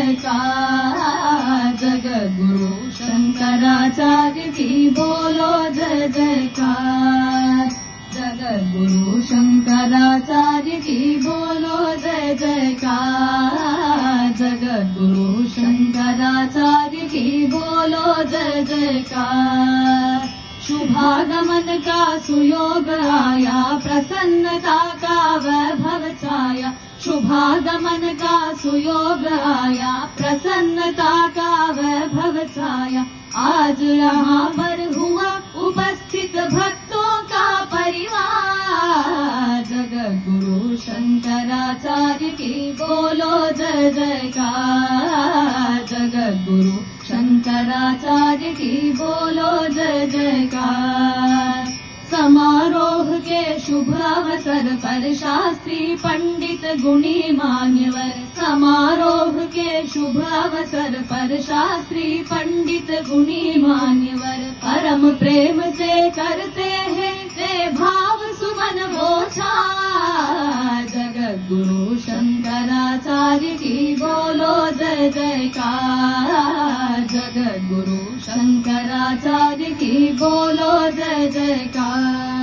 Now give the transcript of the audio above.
जयकार, जगद्गुरु शंकराचार्य की बोलो जय जयकार, जगद्गुरु शंकराचार्य की बोलो जय जयकार, जगद्गुरु शंकराचार्य की बोलो जय जयकार। शुभागमन का सुयोग आया, प्रसन्नता का वैभव छाया, शुभागमन का सुयोग आया, प्रसन्नता का वैभव छाया। आज यहाँ पर हुआ उपस्थित भक्तों का परिवार, जगद्गुरु शंकराचार्य की बोलो जय जयकार, जगद्गुरु शंकराचार्य की बोलो जय जयकार। समारोह के शुभ अवसर पर शास्त्री पंडित गुणी मान्यवर, समारोह के शुभ अवसर पर शास्त्री पंडित गुणी मान्यवर, परम प्रेम से करते हैं ते भाव सुमन बोछार, जगद्गुरु शंकराचार्य की बोलो जय जयकार, जगद्गुरु शंकराचार्य की बोलो जय जयकार।